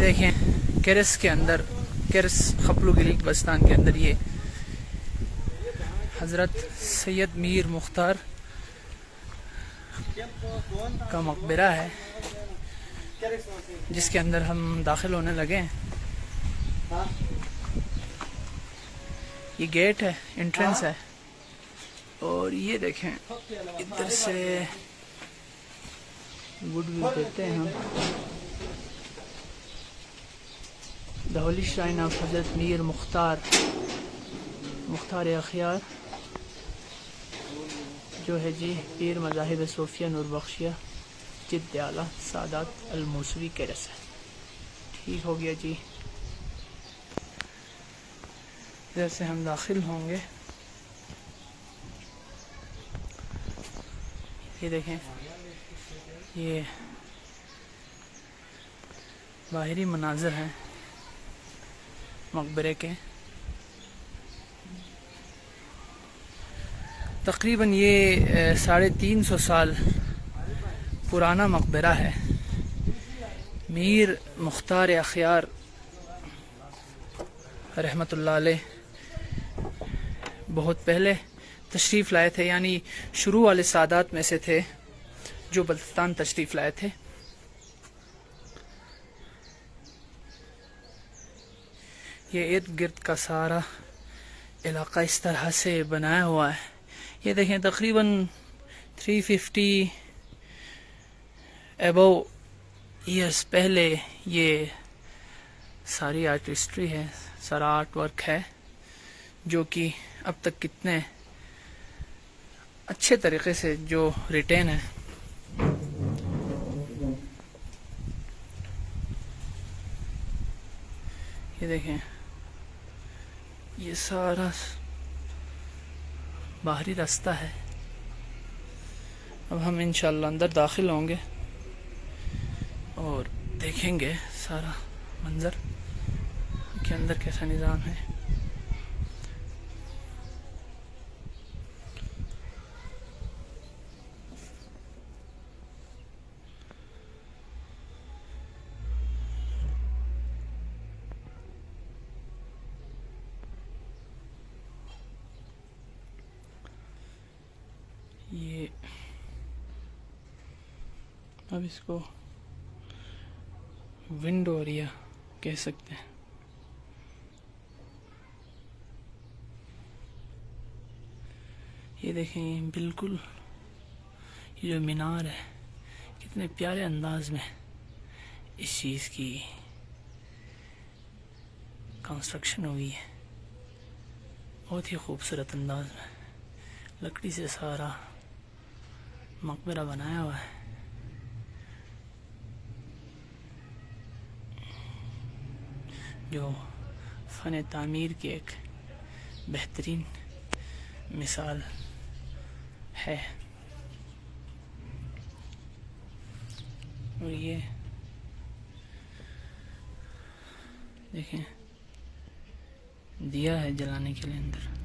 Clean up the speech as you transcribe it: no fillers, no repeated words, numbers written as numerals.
देखें केरस के अंदर, केरस खपलू गिलीक बस्तान के अंदर ये हज़रत सैयद मीर मुख्तार का मकबरा है, जिसके अंदर हम दाखिल होने लगे हैं। ये गेट है, एंट्रेंस है। और ये देखें इधर से गुड व्यू देते हैं हम। द होली श्राइन ऑफ हज़रत मीर मुख्तार अखियार, जो है जी पीर मज़ाहिब सूफिया नूर बख्शिया जिद्द आला सादात अल मूसवी केरस है। ठीक हो गया जी। इधर से हम दाखिल होंगे। ये देखें, ये बाहरी मनाज़र हैं मकबरे के। तकरीबन ये 350 साल पुराना मकबरा है। मीर मुख्तार अखियार रहमतुल्लाह अलैह बहुत पहले तशरीफ़ लाए थे, यानी शुरू वाले सादात में से थे जो बल्तिस्तान तशरीफ़ लाए थे। ये इर्द गिर्द का सारा इलाका इस तरह से बनाया हुआ है। ये देखें तकरीबन 350 अबव ईयर्स पहले ये सारी आर्टिस्ट्री है, सारा आर्ट वर्क है, जो कि अब तक कितने अच्छे तरीके से जो रिटेन है। ये देखें, ये सारा बाहरी रास्ता है। अब हम इंशाल्लाह अंदर दाखिल होंगे और देखेंगे सारा मंजर के अंदर कैसा निज़ाम है। ये अब इसको विंडो एरिया कह सकते हैं। ये देखें बिल्कुल, ये जो मीनार है कितने प्यारे अंदाज में इस चीज़ की कंस्ट्रक्शन हुई है, बहुत ही खूबसूरत अंदाज में लकड़ी से सारा मकबरा बनाया हुआ है। जो फ़न तामीर की एक बेहतरीन मिसाल है। और ये देखें दिया है जलाने के लिए अंदर।